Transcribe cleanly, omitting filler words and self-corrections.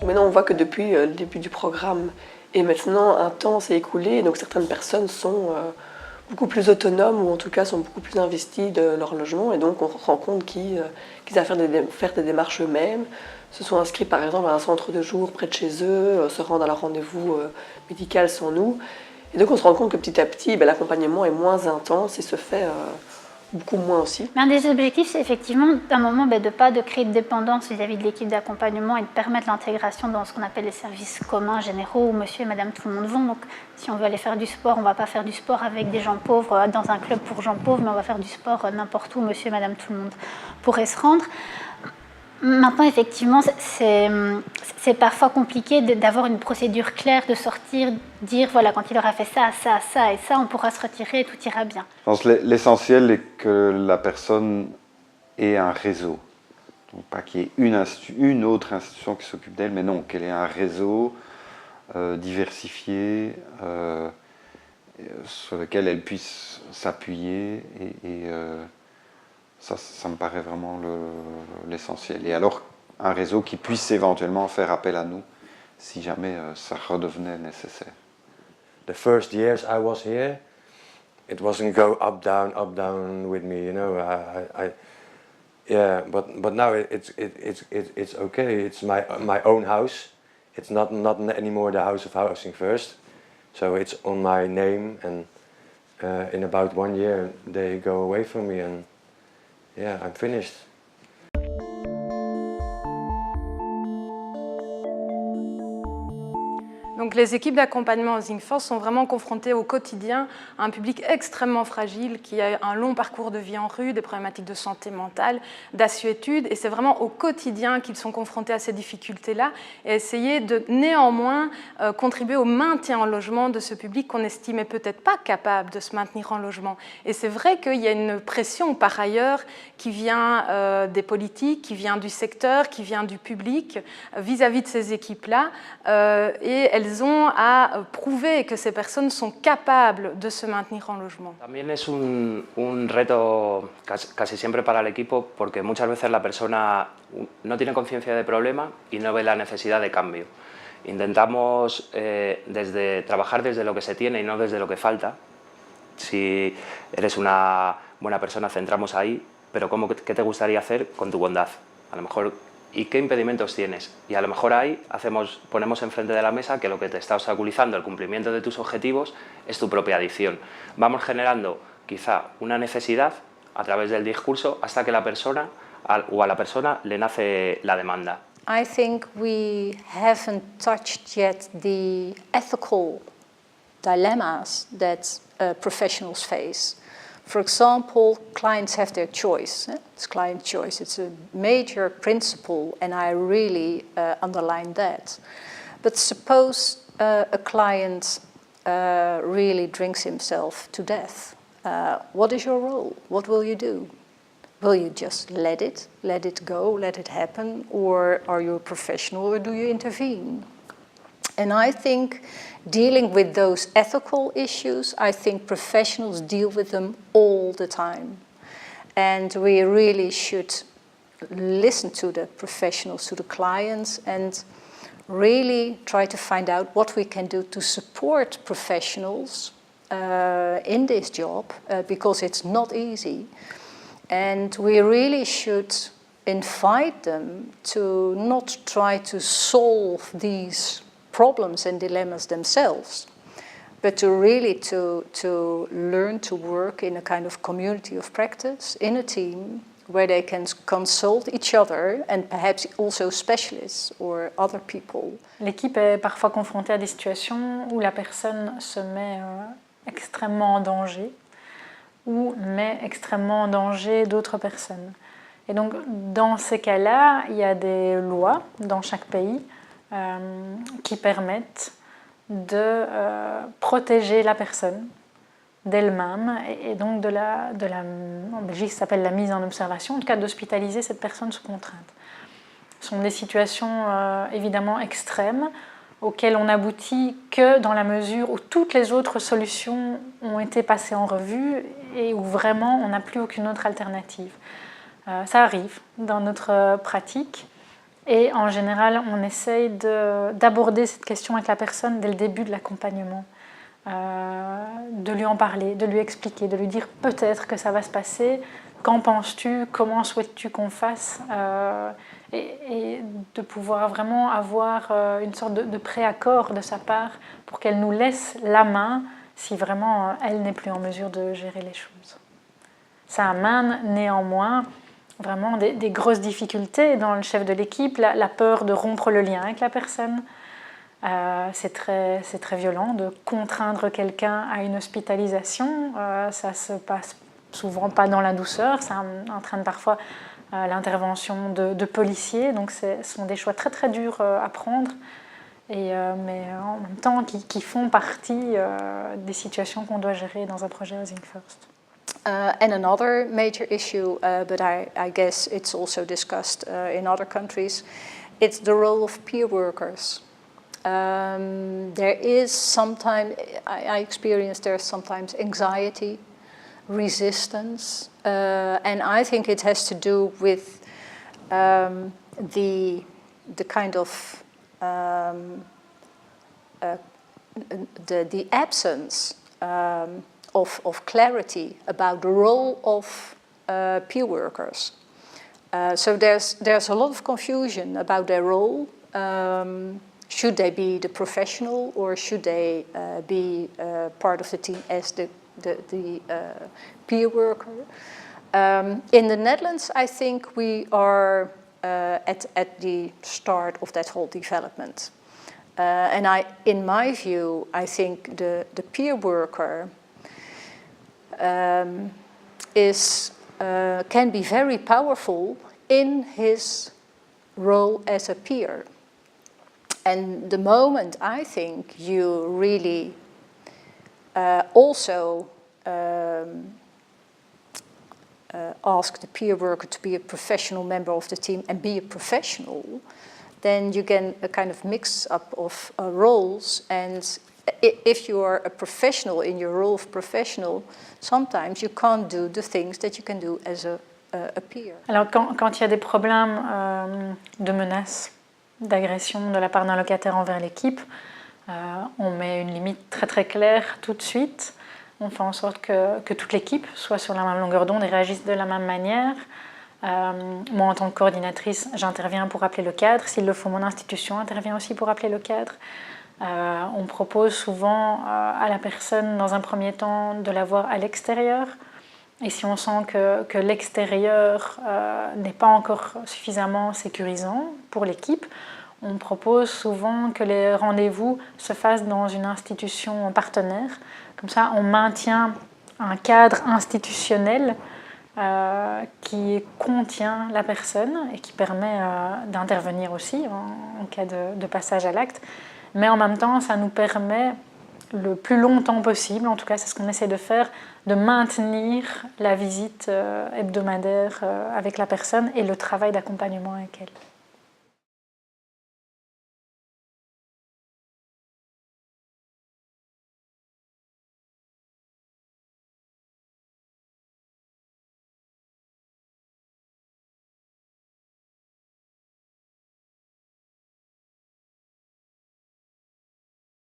maintenant, on voit que depuis le début du programme et maintenant, un temps s'est écoulé, et donc certaines personnes sont beaucoup plus autonomes ou en tout cas sont beaucoup plus investies de leur logement, et donc on se rend compte qu'ils savent faire des démarches eux-mêmes, se sont inscrits par exemple à un centre de jour près de chez eux, se rendent à leur rendez-vous médical sans nous. Et donc on se rend compte que petit à petit, l'accompagnement est moins intense et se fait beaucoup moins aussi. Un des objectifs, c'est effectivement d'un moment de ne pas créer de dépendance vis-à-vis de l'équipe d'accompagnement et de permettre l'intégration dans ce qu'on appelle les services communs généraux où monsieur et madame tout le monde vont. Donc si on veut aller faire du sport, on ne va pas faire du sport avec des gens pauvres dans un club pour gens pauvres, mais on va faire du sport n'importe où monsieur et madame tout le monde pourraient se rendre. Maintenant, effectivement, c'est parfois compliqué d'avoir une procédure claire, de sortir, dire voilà, quand il aura fait ça, ça, ça et ça, on pourra se retirer et tout ira bien. Je pense que l'essentiel est que la personne ait un réseau. Donc pas qu'il y ait une autre institution qui s'occupe d'elle, mais non, qu'elle ait un réseau diversifié sur lequel elle puisse s'appuyer et ça me paraît vraiment l'essentiel. Et alors, un réseau qui puisse éventuellement faire appel à nous si jamais ça redevenait nécessaire. The first years I was here, it wasn't go up down with me, you know. Yeah, but now it's okay. It's my own house. It's not anymore the House of Housing First, so it's on my name. And in about 1 year they go away from me, and yeah, I'm finished. Donc les équipes d'accompagnement Housing First sont vraiment confrontées au quotidien à un public extrêmement fragile qui a un long parcours de vie en rue, des problématiques de santé mentale, d'assuétude, et c'est vraiment au quotidien qu'ils sont confrontés à ces difficultés-là et essayer de néanmoins contribuer au maintien en logement de ce public qu'on estimait peut-être pas capable de se maintenir en logement. Et c'est vrai qu'il y a une pression par ailleurs qui vient des politiques, qui vient du secteur, qui vient du public vis-à-vis de ces équipes-là, et elles ont à prouver que ces personnes sont capables de se maintenir en logement. También es un reto casi siempre para el equipo porque muchas veces la persona no tiene conciencia de problema y no ve la necesidad de cambio. Intentamos trabajar desde lo que se tiene y no desde lo que falta. Si eres una buena persona, centramos ahí, pero ¿qué te gustaría hacer con tu bondad? A lo mejor, ¿y qué impedimentos tienes? Y a lo mejor ahí ponemos enfrente de la mesa que lo que te está obstaculizando el cumplimiento de tus objetivos es tu propia adicción. Vamos generando quizá una necesidad a través del discurso hasta que a la persona le nace la demanda. I think we haven't touched yet the ethical dilemmas that professionals face. For example, clients have their choice. It's client choice. It's a major principle, and I really underline that. But suppose a client really drinks himself to death. What is your role? What will you do? Will you just let it go, let it happen? Or are you a professional, or do you intervene? And I think dealing with those ethical issues, I think professionals deal with them all the time. And we really should listen to the professionals, to the clients, and really try to find out what we can do to support professionals in this job, because it's not easy. And we really should invite them to not try to solve these problems and dilemmas themselves, but to really to learn to work in a kind of community of practice, in a team, where they can consult each other and perhaps also specialists or other people. L'équipe est parfois confrontée à des situations où la personne se met extrêmement en danger ou met extrêmement en danger d'autres personnes. Et donc, dans ces cas-là, il y a des lois dans chaque pays qui permettent de protéger la personne d'elle-même et donc en Belgique ça s'appelle la mise en observation, en tout cas d'hospitaliser cette personne sous contrainte. Ce sont des situations évidemment extrêmes auxquelles on n'aboutit que dans la mesure où toutes les autres solutions ont été passées en revue et où vraiment on n'a plus aucune autre alternative. Ça arrive dans notre pratique. Et en général, on essaye d'aborder cette question avec la personne dès le début de l'accompagnement. De lui en parler, de lui expliquer, de lui dire peut-être que ça va se passer, qu'en penses-tu, comment souhaites-tu qu'on fasse, et de pouvoir vraiment avoir une sorte de préaccord de sa part pour qu'elle nous laisse la main si vraiment elle n'est plus en mesure de gérer les choses. Ça amène néanmoins vraiment des grosses difficultés dans le chef de l'équipe, la peur de rompre le lien avec la personne. C'est très violent de contraindre quelqu'un à une hospitalisation. Ça se passe souvent pas dans la douceur, ça entraîne parfois l'intervention de policiers, donc ce sont des choix très très durs à prendre, mais en même temps qui font partie des situations qu'on doit gérer dans un projet Housing First. And another major issue, but I guess it's also discussed in other countries, it's the role of peer workers. There is sometimes, I experience there's sometimes anxiety, resistance, and I think it has to do with the kind of the absence of clarity about the role of peer workers. So there's a lot of confusion about their role. Should they be the professional or should they be part of the team as the peer worker? In the Netherlands, I think we are at the start of that whole development. And in my view, I think the peer worker can be very powerful in his role as a peer. And the moment I think you really also ask the peer worker to be a professional member of the team and be a professional, then you get a kind of mix-up of roles. And if you are a professional in your role of professional, sometimes you can't do the things that you can do as a peer. Alors quand il y a des problèmes de menaces, d'agression de la part d'un locataire envers l'équipe, on met une limite très très claire tout de suite. On fait en sorte que toute l'équipe soit sur la même longueur d'onde et réagisse de la même manière. Moi, en tant que coordinatrice, j'interviens pour appeler le cadre. S'il le faut, mon institution intervient aussi pour appeler le cadre. On propose souvent à la personne, dans un premier temps, de la voir à l'extérieur. Et si on sent que l'extérieur n'est pas encore suffisamment sécurisant pour l'équipe, on propose souvent que les rendez-vous se fassent dans une institution partenaire. Comme ça, on maintient un cadre institutionnel qui contient la personne et qui permet d'intervenir aussi en cas de passage à l'acte. Mais en même temps, ça nous permet le plus longtemps possible, en tout cas c'est ce qu'on essaie de faire, de maintenir la visite hebdomadaire avec la personne et le travail d'accompagnement avec elle.